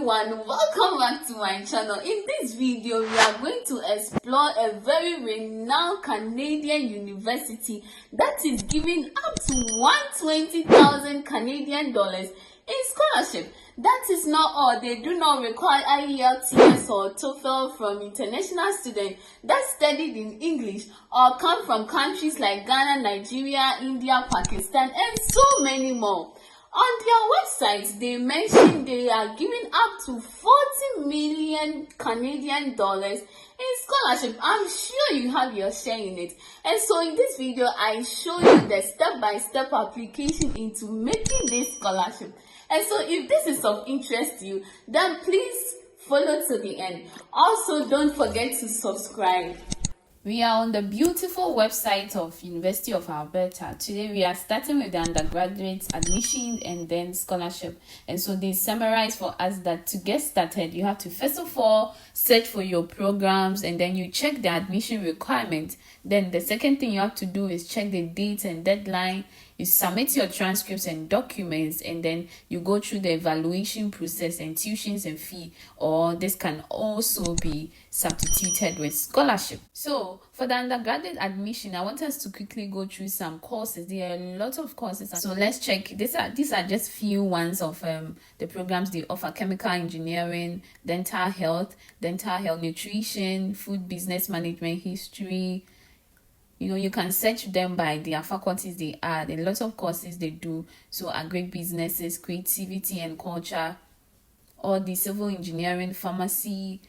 everyone, welcome back to my channel. In this video we are going to explore a very renowned Canadian university that is giving up to 120,000 Canadian dollars in scholarship. That is not all. They do not require IELTS or TOEFL from international students that studied in English or come from countries like Ghana, Nigeria, India, Pakistan, and so many more. On their website, they mentioned they are giving up to 40 million Canadian dollars in scholarship. I'm sure you have your share in it. And so in this video, I show you the step-by-step application into making this scholarship. And so if this is of interest to you, then please follow to the end. Also, don't forget to subscribe. We are on the beautiful website of University of Alberta. Today we are starting with the undergraduate admission and then scholarship. And so they summarize for us that to get started, you have to first of all search for your programs and then you check the admission requirement. Then the second thing you have to do is check the date and deadline. You submit your transcripts and documents, and then you go through the evaluation process and tuitions and fee, or this can also be substituted with scholarship. So for the undergraduate admission, I want us to quickly go through some courses. There are a lot of courses, so let's check. These are just few ones of the programs they offer: chemical engineering, dental health nutrition, food business management, history. You can search them by their faculties they add. A lot of courses they do. So agric businesses, creativity and culture, all the civil engineering, pharmacy,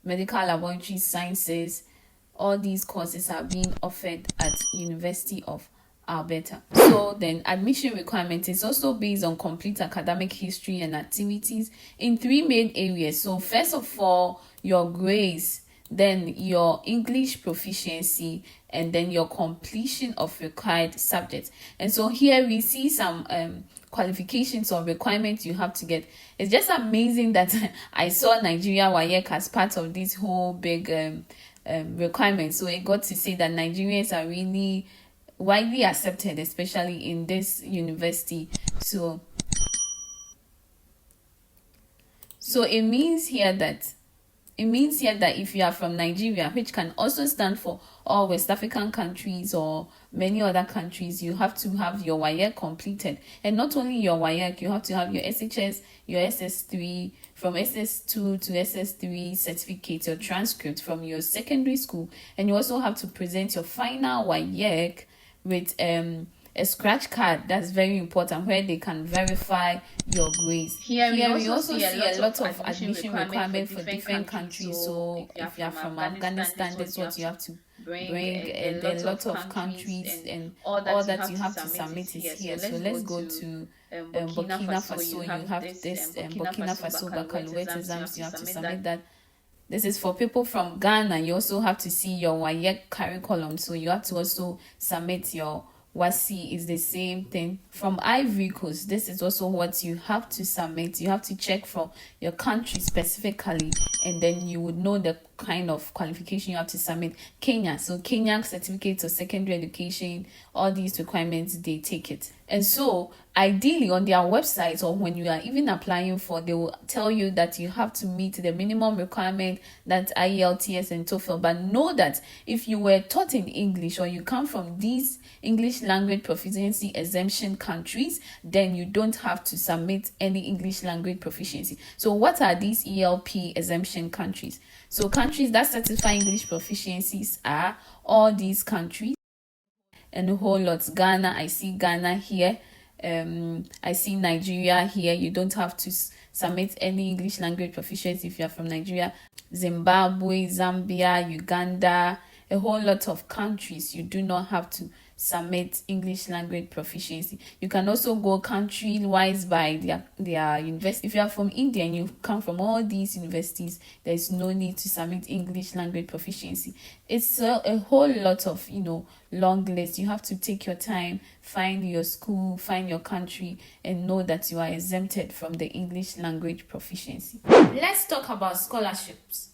medical laboratory sciences. All these courses are being offered at University of Alberta. So then admission requirement is also based on complete academic history and activities in three main areas. So first of all, your grades, then your English proficiency, and then your completion of required subjects. And so here we see some qualifications or requirements you have to get. It's just amazing that I saw Nigeria WAEC as part of this whole big requirement. So I got to say that Nigerians are really widely accepted, especially in this university. So it means here that if you are from Nigeria, which can also stand for all West African countries or many other countries, you have to have your WAEC completed. And not only your WAEC, you have to have your SHS, your SS3, from SS2 to SS3 certificate, your transcript from your secondary school. And you also have to present your final WAEC with a scratch card. That's very important, where they can verify your grades. Here we also see a lot of admission requirements for different countries. So if you are from Afghanistan, that's what you have to bring, and then a lot of countries and all that you have to submit is here. So let's go to Burkina Faso. You have this Burkina Faso baccalaureate exams. You have to submit that. This is for people from Ghana. You also have to see your WAEC curriculum. So you have to also submit your WASI. Is the same thing. From Ivory Coast, this is also what you have to submit. You have to check from your country specifically, and then you would know the kind of qualification you have to submit. Kenya, so Kenya certificates of secondary education, all these requirements, they take it. And so ideally on their website, or when you are even applying for, they will tell you that you have to meet the minimum requirement, that IELTS and TOEFL. But know that if you were taught in English, or you come from these English language proficiency exemption countries, then you don't have to submit any English language proficiency. So what are these ELP exemption countries? So countries that certify English proficiencies are all these countries and a whole lot. Ghana, I see Ghana here. I see Nigeria here. You don't have to submit any English language proficiency if you are from Nigeria. Zimbabwe, Zambia, Uganda, a whole lot of countries, you do not have to submit English language proficiency. You can also go country wise by their university. If you are from India and you come from all these universities, there is no need to submit English language proficiency. It's a whole lot of long list. You have to take your time, find your school, find your country, and know that you are exempted from the English language proficiency. Let's talk about scholarships.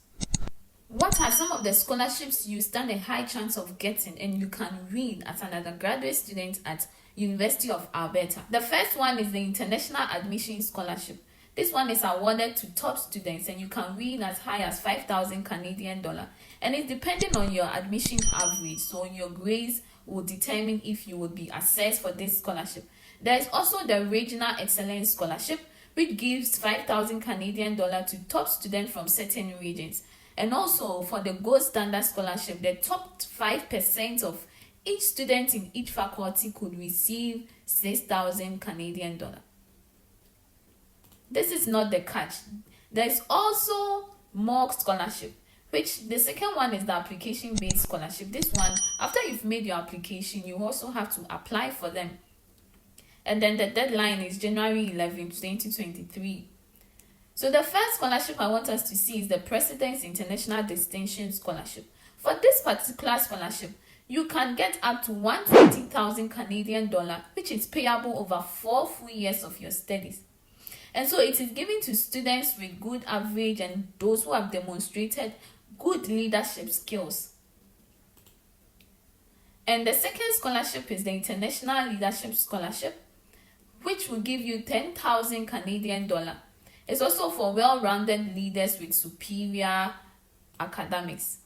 What are some of the scholarships you stand a high chance of getting and you can win as an undergraduate student at University of Alberta? The first one is the International Admission Scholarship. This one is awarded to top students, and you can win as high as 5,000 Canadian dollar. And it's depending on your admission average, so your grades will determine if you will be assessed for this scholarship. There is also the Regional Excellence Scholarship, which gives 5,000 Canadian dollar to top students from certain regions. And also for the Gold Standard Scholarship, the top 5% of each student in each faculty could receive 6,000 Canadian dollar. This is not the catch. There is also more scholarship, which the second one is the application-based scholarship. This one, after you've made your application, you also have to apply for them. And then the deadline is January 11, 2023. So the first scholarship I want us to see is the President's International Distinction Scholarship. For this particular scholarship, you can get up to 120,000 Canadian dollar, which is payable over 4 full years of your studies. And so it is given to students with good average and those who have demonstrated good leadership skills. And the second scholarship is the International Leadership Scholarship, which will give you 10,000 Canadian dollar. It's also for well-rounded leaders with superior academics.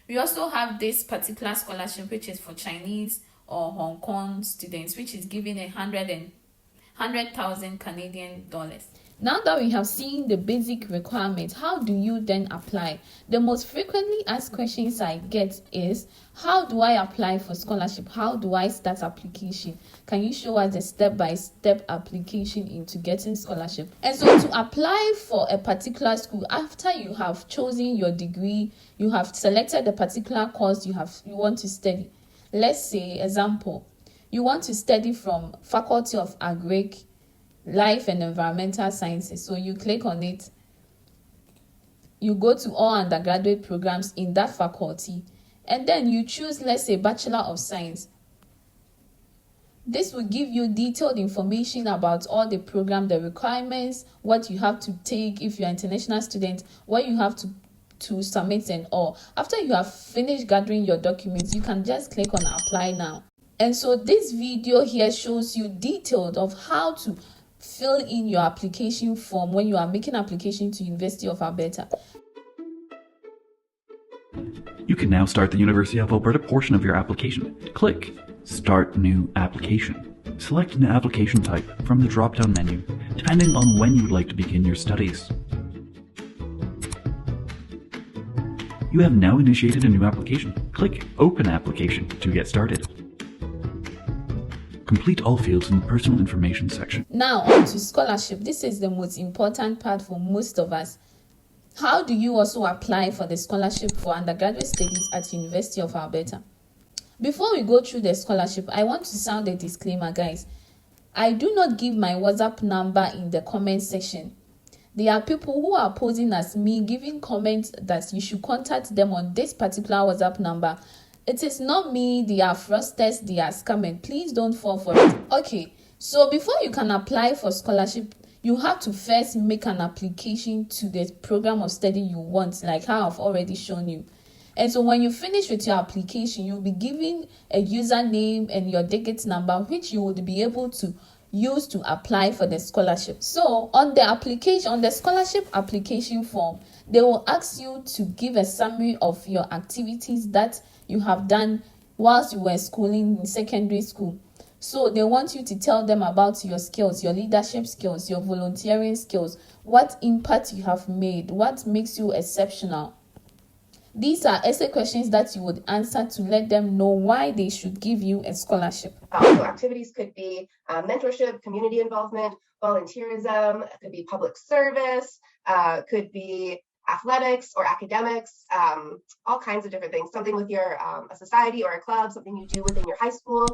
We also have this particular scholarship, which is for Chinese or Hong Kong students, which is given 100,000 Canadian dollars. Now that we have seen the basic requirements, how do you then apply? The most frequently asked questions I get is, how do I apply for scholarship? How do I start application? Can you show us a step-by-step application into getting scholarship? And so to apply for a particular school, after you have chosen your degree, you have selected the particular course you want to study. Let's say, example, you want to study from Faculty of Agric, Life and Environmental Sciences. So you click on it. You go to all undergraduate programs in that faculty. And then you choose, let's say, Bachelor of Science. This will give you detailed information about all the program, the requirements, what you have to take if you're an international student, what you have to submit and all. After you have finished gathering your documents, you can just click on Apply Now. And so this video here shows you detailed of how to fill in your application form when you are making application to University of Alberta. You can now start the University of Alberta portion of your application. Click Start New Application. Select an application type from the drop-down menu, depending on when you would like to begin your studies. You have now initiated a new application. Click Open Application to get started. Complete all fields in the personal information section. Now on to scholarship. This is the most important part for most of us. How do you also apply for the scholarship for undergraduate studies at University of Alberta? Before we go through the scholarship, I want to sound a disclaimer, guys. I do not give my WhatsApp number in the comment section. There are people who are posing as me, giving comments that you should contact them on this particular WhatsApp number. It is not me. They are fraudsters, they are scammers. Please don't fall for it. Okay, so before you can apply for scholarship, you have to first make an application to the program of study you want, like how I've already shown you. And so when you finish with your application, you'll be given a username and your digit number, which you would be able to use to apply for the scholarship. So on the scholarship application form, they will ask you to give a summary of your activities that you have done whilst you were schooling in secondary school. So they want you to tell them about your skills, your leadership skills, your volunteering skills, what impact you have made, what makes you exceptional. These are essay questions that you would answer to let them know why they should give you a scholarship. So activities could be mentorship, community involvement, volunteerism, it could be public service, could be athletics or academics, all kinds of different things. Something with your a society or a club, something you do within your high school.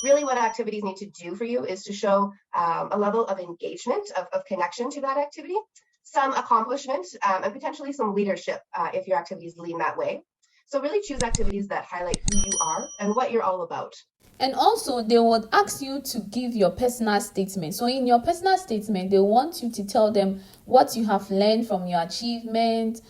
Really what activities need to do for you is to show a level of engagement, of connection to that activity, some accomplishment, and potentially some leadership if your activities lean that way. So really choose activities that highlight who you are and what you're all about. And also, they would ask you to give your personal statement. So in your personal statement, they want you to tell them what you have learned from your achievement,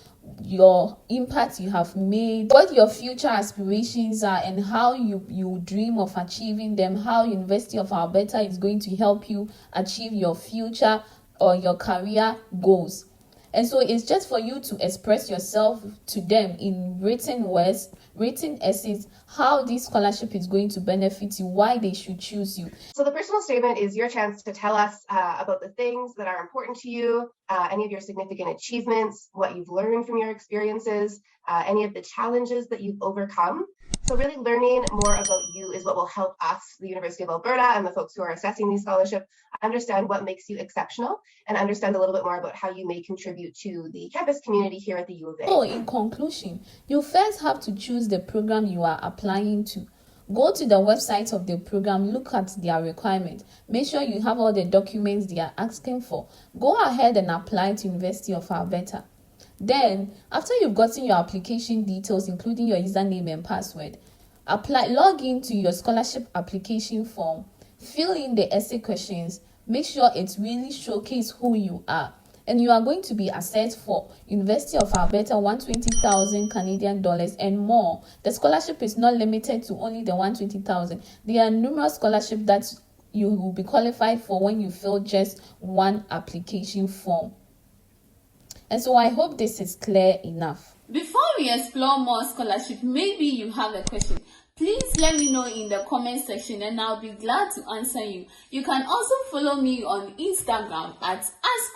your impact you have made, what your future aspirations are, and how you dream of achieving them, how University of Alberta is going to help you achieve your future or your career goals. And so it's just for you to express yourself to them in written words, written essays, how this scholarship is going to benefit you, why they should choose you. So the personal statement is your chance to tell us about the things that are important to you, any of your significant achievements, what you've learned from your experiences, any of the challenges that you've overcome. So really learning more about you is what will help us, the University of Alberta, and the folks who are assessing these scholarships, understand what makes you exceptional and understand a little bit more about how you may contribute to the campus community here at the U of A. So in conclusion, you first have to choose the program you are applying to. Go to the website of the program, look at their requirements, make sure you have all the documents they are asking for. Go ahead and apply to University of Alberta. Then, after you've gotten your application details, including your username and password, log into your scholarship application form, fill in the essay questions, make sure it really showcases who you are. And you are going to be assessed for University of Alberta 120,000 Canadian dollars and more. The scholarship is not limited to only the 120,000. There are numerous scholarships that you will be qualified for when you fill just one application form. And so I hope this is clear enough. Before we explore more scholarship, maybe you have a question. Please let me know in the comment section and I'll be glad to answer you. You can also follow me on Instagram at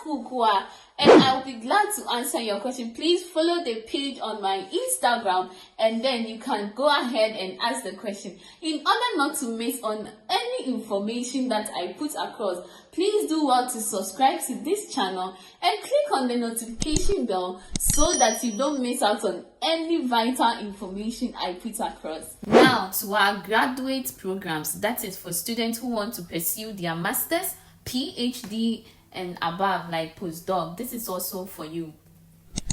@Kuks and I'll be glad to answer your question. Please follow the page on my Instagram and then you can go ahead and ask the question. In order not to miss on any information that I put across, please do well to subscribe to this channel and click on the notification bell so that you don't miss out on any vital information I put across. Now to our graduate programs, that is for students who want to pursue their masters, PhD and above, like postdoc. This is also for you.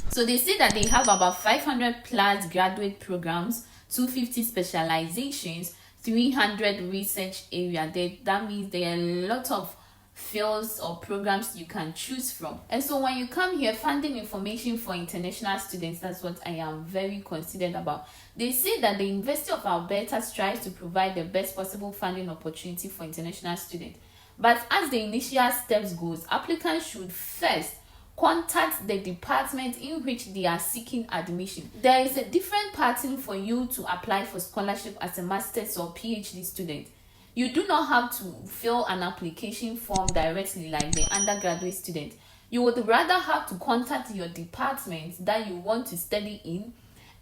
So they say that they have about 500 plus graduate programs, 250 specializations, 300 research area. That means there are a lot of fields or programs you can choose from. And so when you come here, funding information for international students, that's what I am very considered about. They say that the University of Alberta strives to provide the best possible funding opportunity for international students. But as the initial steps goes, applicants should first contact the department in which they are seeking admission. There is a different pattern for you to apply for scholarship as a master's or PhD student. You do not have to fill an application form directly like the undergraduate student. You would rather have to contact your department that you want to study in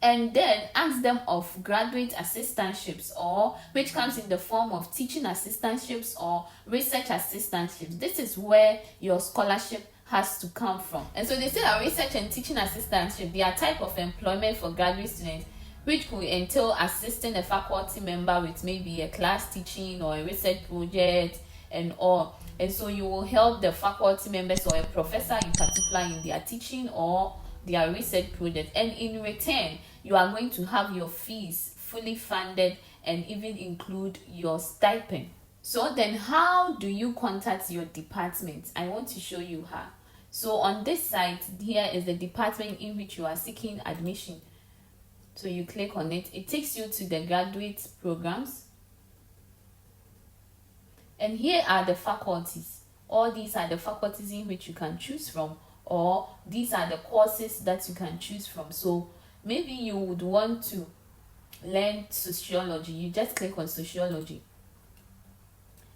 and then ask them of graduate assistantships, or which comes in the form of teaching assistantships or research assistantships. This is where your scholarship has to come from. And so they say that research and teaching assistantship, they are type of employment for graduate students which could entail assisting a faculty member with maybe a class teaching or a research project and all. And so you will help the faculty members or a professor in particular in their teaching or their research project, and in return you are going to have your fees fully funded and even include your stipend. So then how do you contact your department? I want to show you how. So on this site here is the department in which you are seeking admission. So you click on it, it takes you to the graduate programs, and here are the faculties. All these are the faculties in which you can choose from, or these are the courses that you can choose from. So maybe you would want to learn sociology, you just click on sociology.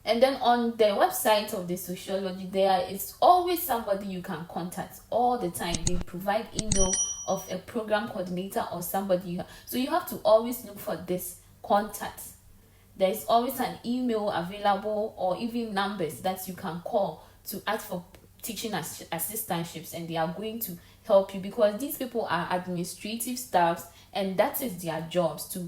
And then on the website of the sociology, there is always somebody you can contact all the time. They provide email of a program coordinator or somebody. So you have to always look for this contact. There is always an email available or even numbers that you can call to ask for teaching assistantships, and they are going to help you because these people are administrative staffs and that is their jobs to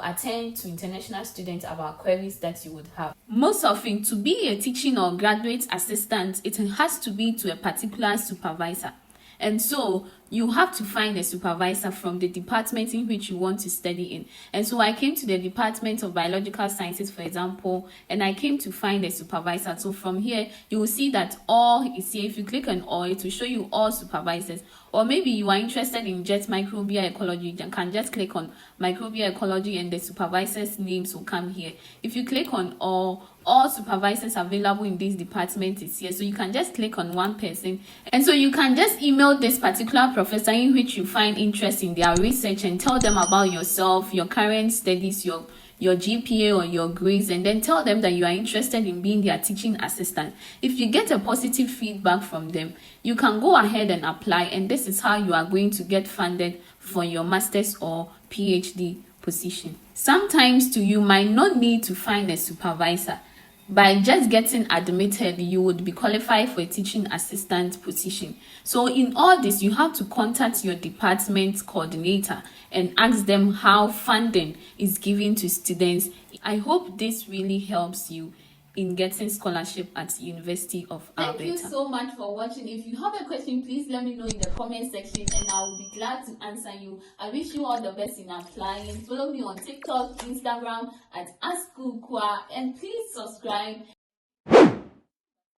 attend to international students about queries that you would have. Most often, to be a teaching or graduate assistant, it has to be to a particular supervisor. And so you have to find a supervisor from the department in which you want to study in. And so I came to the Department of Biological Sciences, for example, and I came to find a supervisor. So from here, you will see that all is here. If you click on all, it will show you all supervisors. Or maybe you are interested in just microbial ecology, you can just click on microbial ecology and the supervisor's names will come here. If you click on all all supervisors available in this department is here. So you can just click on one person, and so you can just email this particular professor in which you find interest in their research and tell them about yourself, your current studies, your GPA or your grades, and then tell them that you are interested in being their teaching assistant. If you get a positive feedback from them, you can go ahead and apply, and this is how you are going to get funded for your master's or PhD position. Sometimes too, you might not need to find a supervisor. By just getting admitted, you would be qualified for a teaching assistant position. So in all this, you have to contact your department coordinator and ask them how funding is given to students. I hope this really helps you in getting scholarship at University of Alberta. Thank you so much for watching. If you have a question, please let me know in the comment section and I will be glad to answer you. I wish you all the best in applying. Follow me on TikTok, Instagram at Kuks, and please subscribe.